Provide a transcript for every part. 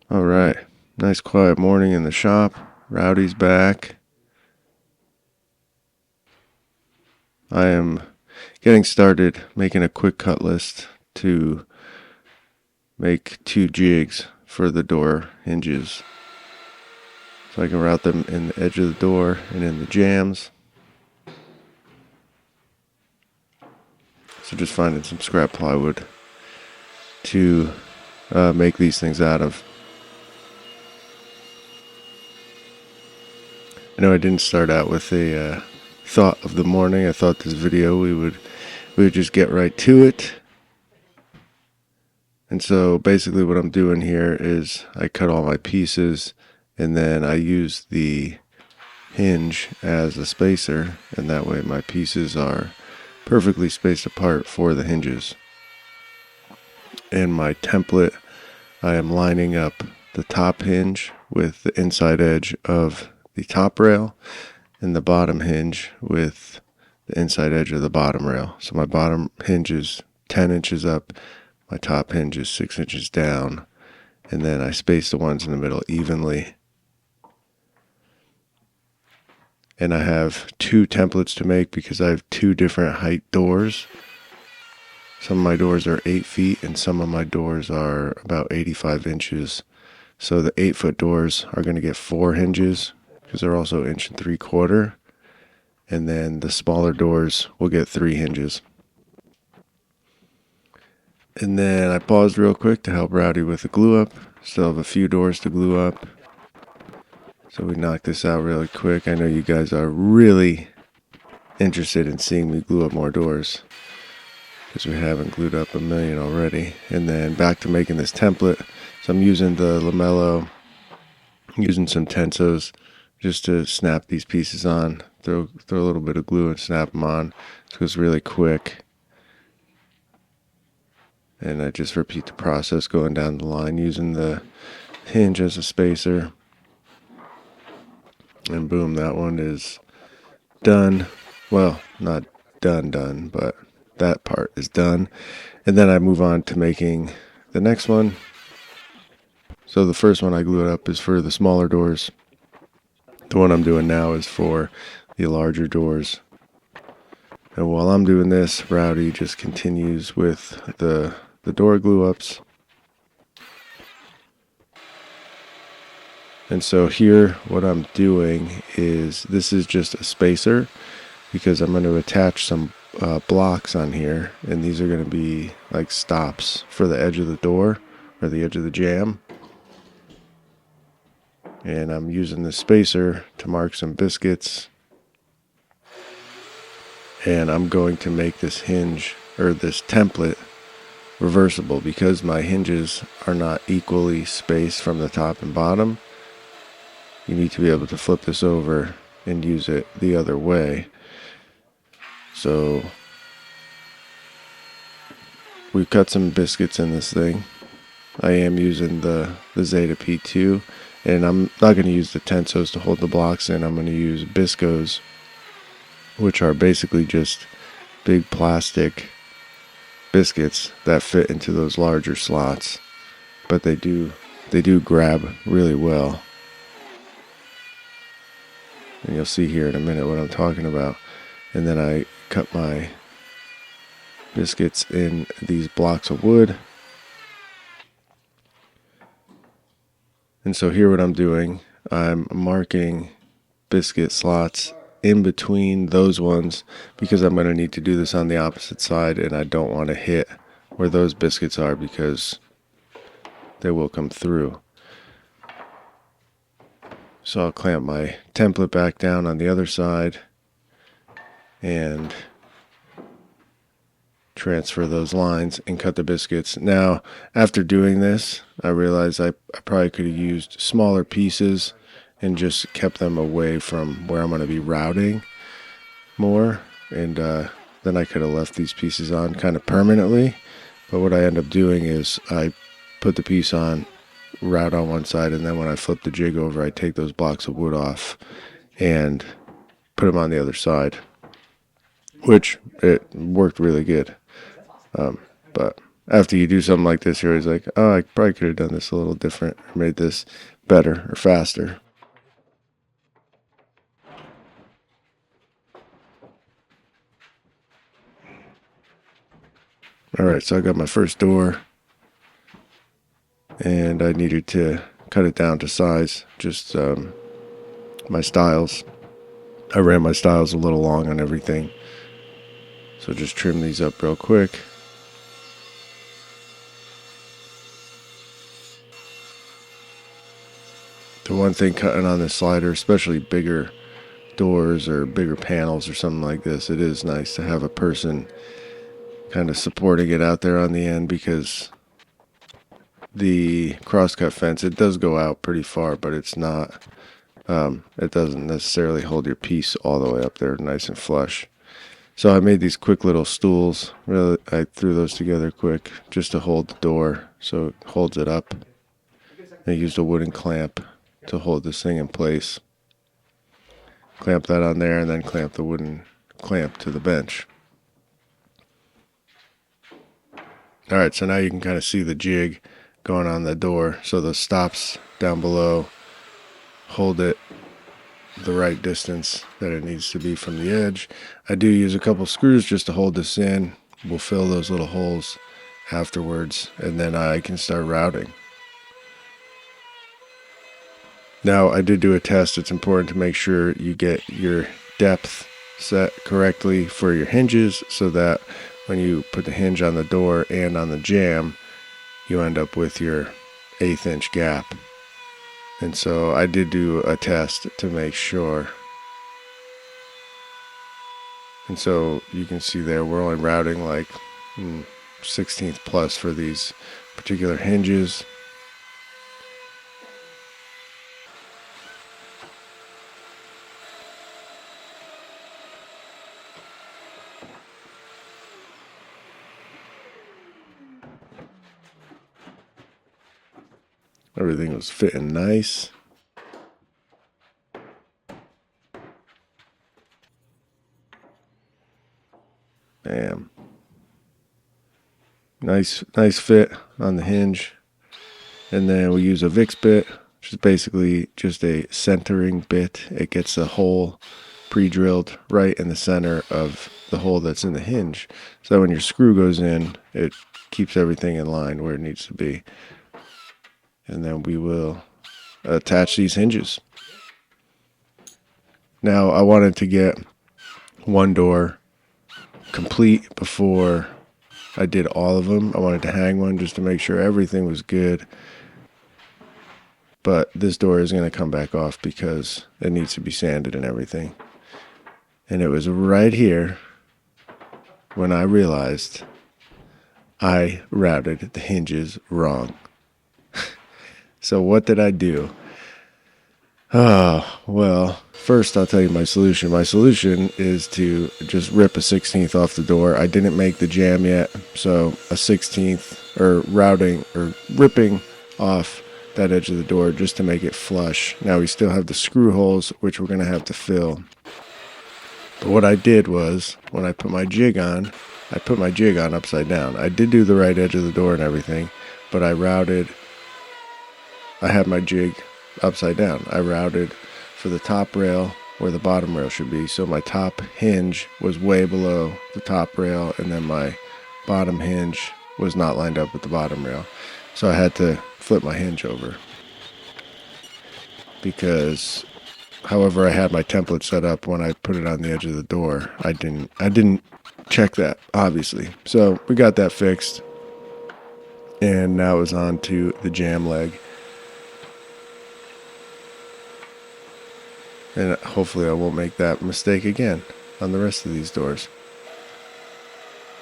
Alright, nice quiet morning in the shop. Rowdy's back. I am getting started making a quick cut list to make 2 jigs for the door hinges. So I can route them in the edge of the door and in the jambs. So just finding some scrap plywood to make these things out of. I know I didn't start out with a thought of the morning. I thought this video we would just get right to it. And so basically what I'm doing here is I cut all my pieces and then I use the hinge as a spacer, and that way my pieces are perfectly spaced apart for the hinges. In my template, I am lining up the top hinge with the inside edge of the top rail and the bottom hinge with the inside edge of the bottom rail. So my bottom hinge is 10 inches up, my top hinge is 6 inches down, and then I space the ones in the middle evenly. And I have 2 templates to make because I have 2 different height doors. Some of my doors are 8 feet and some of my doors are about 85 inches. So the 8-foot doors are going to get 4 hinges because they're also 1 3/4 inches. And then the smaller doors will get 3 hinges. And then I paused real quick to help Rowdy with the glue up. Still have a few doors to glue up. So we knocked this out really quick. I know you guys are really interested in seeing me glue up more doors because we haven't glued up a million already. And then back to making this template. So I'm using the lamello, using some tensos just to snap these pieces on. Throw a little bit of glue and snap them on. So it's really quick. And I just repeat the process going down the line using the hinge as a spacer. And boom, that one is done. Well, not done, but that part is done. And then I move on to making the next one. So the first one I glued up is for the smaller doors. The one I'm doing now is for the larger doors. And while I'm doing this, Rowdy just continues with the door glue ups. And so here what I'm doing is, this is just a spacer because I'm going to attach some blocks on here, and these are going to be like stops for the edge of the door or the edge of the jamb. And I'm using the spacer to mark some biscuits. And I'm going to make this hinge or this template reversible because my hinges are not equally spaced from the top and bottom. You need to be able to flip this over and use it the other way. So we've cut some biscuits in this thing. I am using the Zeta P2, and I'm not going to use the tensos to hold the blocks in. I'm going to use biscos, which are basically just big plastic biscuits that fit into those larger slots, but they do grab really well. And you'll see here in a minute what I'm talking about. And then I cut my biscuits in these blocks of wood. And so here what I'm doing, I'm marking biscuit slots in between those ones because I'm going to need to do this on the opposite side, and I don't want to hit where those biscuits are because they will come through. So I'll clamp my template back down on the other side and transfer those lines and cut the biscuits. Now, after doing this, I realized I probably could have used smaller pieces and just kept them away from where I'm going to be routing more. And then I could have left these pieces on kind of permanently. But what I end up doing is I put the piece on, route on one side, and then when I flip the jig over, I take those blocks of wood off and put them on the other side, which it worked really good. But after you do something like this, you're always like, oh, I probably could have done this a little different or made this better or faster. Alright, so I got my first door, and I needed to cut it down to size, just my stiles. I ran my stiles a little long on everything, so just trim these up real quick. The one thing cutting on this slider, especially bigger doors or bigger panels or something like this, it is nice to have a person kind of supporting it out there on the end, because the crosscut fence, it does go out pretty far, but it's not, it doesn't necessarily hold your piece all the way up there nice and flush. So I made these quick little stools. Really, I threw those together quick just to hold the door so it holds it up. I used a wooden clamp to hold this thing in place. Clamp that on there and then clamp the wooden clamp to the bench. Alright, so now you can kind of see the jig going on the door. So the stops down below hold it the right distance that it needs to be from the edge. I do use a couple screws just to hold this in. We'll fill those little holes afterwards, and then I can start routing. Now, I did do a test. It's important to make sure you get your depth set correctly for your hinges, so that when you put the hinge on the door and on the jamb, you end up with your 1/8 inch gap. And so I did do a test to make sure. And so you can see there, we're only routing like 16th plus for these particular hinges. Everything was fitting nice. Bam. Nice fit on the hinge. And then we use a VIX bit, which is basically just a centering bit. It gets the hole pre-drilled right in the center of the hole that's in the hinge. So when your screw goes in, it keeps everything in line where it needs to be. And then we will attach these hinges. Now, I wanted to get one door complete before I did all of them. I wanted to hang one just to make sure everything was good. But this door is going to come back off because it needs to be sanded and everything. And it was right here when I realized I routed the hinges wrong. So what did I do? Well, first I'll tell you my solution. My solution is to just rip a 16th off the door. I didn't make the jamb yet, so a 16th, or routing or ripping off that edge of the door just to make it flush. Now we still have the screw holes, which we're going to have to fill. But what I did was, when I put my jig on, I put my jig on upside down. I did do the right edge of the door and everything, but I had my jig upside down. I routed for the top rail where the bottom rail should be. So my top hinge was way below the top rail, and then my bottom hinge was not lined up with the bottom rail. So I had to flip my hinge over, because however I had my template set up when I put it on the edge of the door, I didn't check that, obviously. So we got that fixed, and now it's on to the jamb leg. And hopefully I won't make that mistake again on the rest of these doors.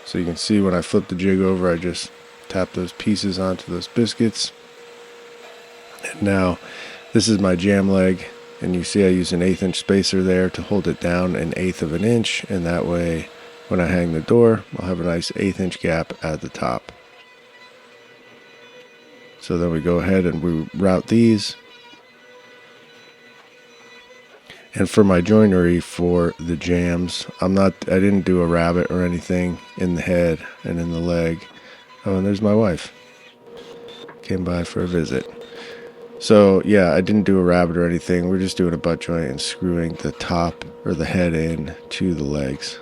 So you can see when I flip the jig over, I just tap those pieces onto those biscuits. And now this is my jamb leg, and you see I use an 1/8 inch spacer there to hold it down 1/8 of an inch, and that way when I hang the door, I'll have a nice 1/8 inch gap at the top. So then we go ahead and we route these. And for my joinery for the jambs, I didn't do a rabbet or anything in the head and in the leg. Oh, and there's my wife. Came by for a visit. So, yeah, I didn't do a rabbet or anything. We're just doing a butt joint and screwing the top or the head in to the legs.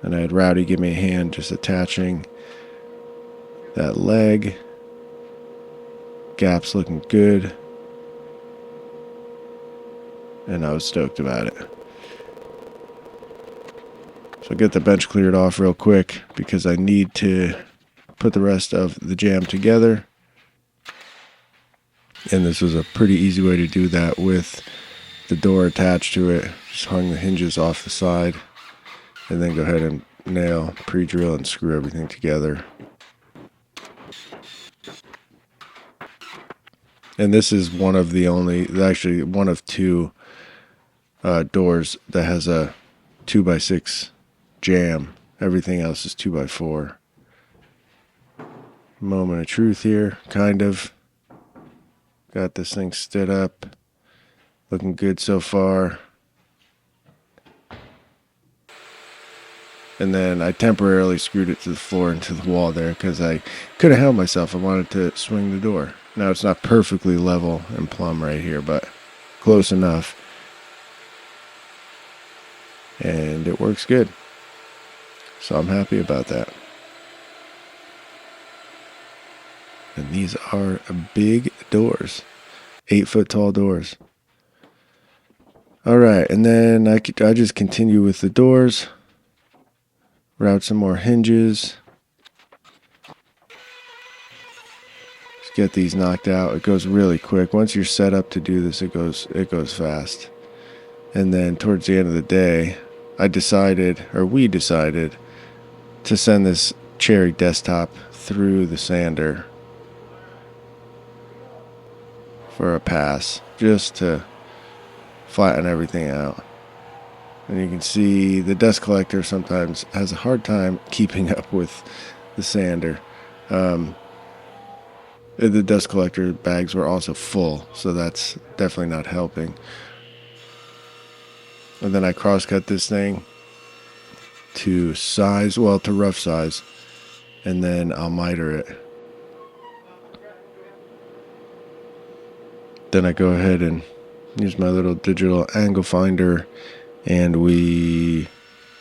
And I had Rowdy give me a hand just attaching that leg. Gap's looking good. And I was stoked about it. So I'll get the bench cleared off real quick because I need to put the rest of the jam together. And this was a pretty easy way to do that with the door attached to it. Just hung the hinges off the side and then go ahead and nail, pre-drill, and screw everything together. And this is one of the only, actually one of two doors that has a 2x6 jam. Everything else is 2x4. Moment of truth here, kind of. Got this thing stood up. Looking good so far. And then I temporarily screwed it to the floor and to the wall there because I could have held myself. I wanted to swing the door. Now it's not perfectly level and plumb right here, but close enough. And it works good. So I'm happy about that. And these are big doors. 8-foot tall doors. Alright, and then I just continue with the doors. Route some more hinges. Just get these knocked out. It goes really quick. Once you're set up to do this, it goes fast. And then towards the end of the day, we decided to send this cherry desktop through the sander for a pass, just to flatten everything out. And you can see the dust collector sometimes has a hard time keeping up with the sander. The dust collector bags were also full, so that's definitely not helping. And then I cross-cut this thing to size, well, to rough size, and then I'll miter it. Then I go ahead and use my little digital angle finder, and we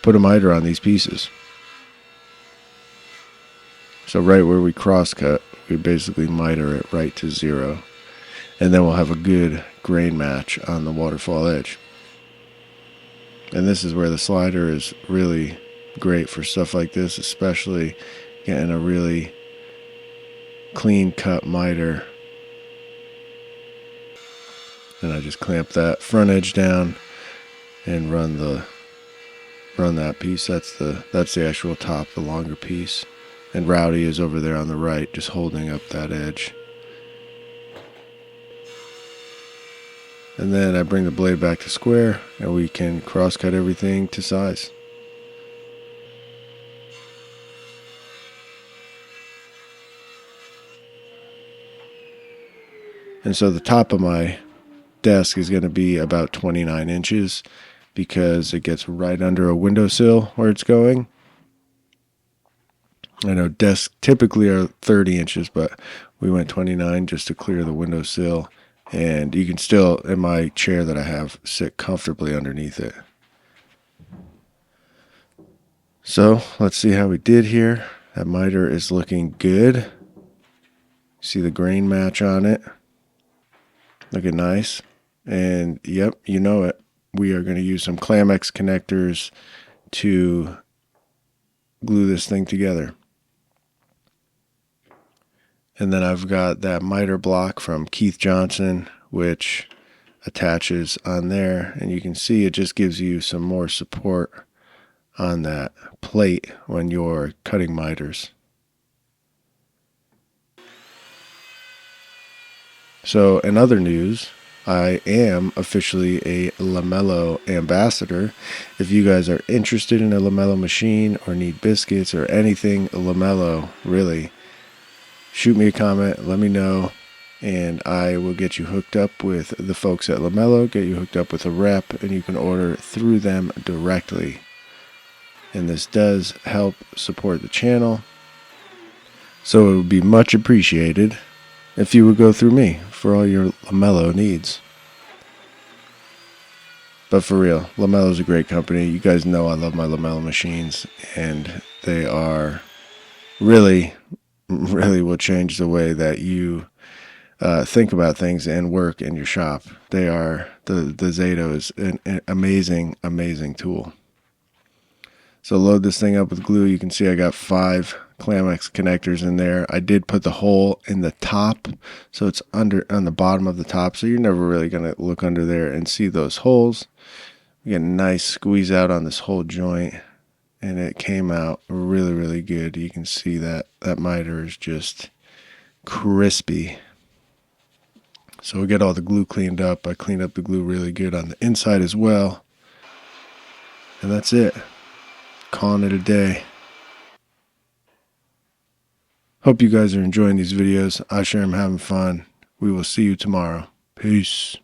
put a miter on these pieces. So right where we cross-cut, we basically miter it right to 0. And then we'll have a good grain match on the waterfall edge. And this is where the slider is really great for stuff like this, especially getting a really clean cut miter. And I just clamp that front edge down and run that piece. That's the actual top, the longer piece. And Rowdy is over there on the right, just holding up that edge. And then I bring the blade back to square, and we can cross-cut everything to size. And so the top of my desk is going to be about 29 inches because it gets right under a windowsill where it's going. I know desks typically are 30 inches, but we went 29 just to clear the windowsill. And you can still, in my chair that I have, sit comfortably underneath it. So let's see how we did here. That miter is looking good. See the grain match on it. Looking nice. And yep, you know it. We are going to use some Clamex connectors to glue this thing together. And then I've got that miter block from Keith Johnson, which attaches on there. And you can see it just gives you some more support on that plate when you're cutting miters. So in other news, I am officially a Lamello ambassador. If you guys are interested in a Lamello machine or need biscuits or anything Lamello, really, shoot me a comment, let me know, and I will get you hooked up with the folks at Lamello, get you hooked up with a rep, and you can order through them directly. And this does help support the channel, So it would be much appreciated if you would go through me for all your LaMelo needs. But for real, LaMelo's a great company. You guys know I love my LaMelo machines, and they are really, really will change the way that you think about things and work in your shop. They are the Zato is an amazing, amazing tool. So load this thing up with glue. You can see I got 5 Clamex connectors in there. I did put the hole in the top, so it's under on the bottom of the top. So you're never really gonna look under there and see those holes. We get a nice squeeze out on this whole joint, and it came out really, really good. You can see that miter is just crispy. So we get all the glue cleaned up. I cleaned up the glue really good on the inside as well. And that's it. Calling it a day. Hope you guys are enjoying these videos. I sure am having fun. We will see you tomorrow. Peace.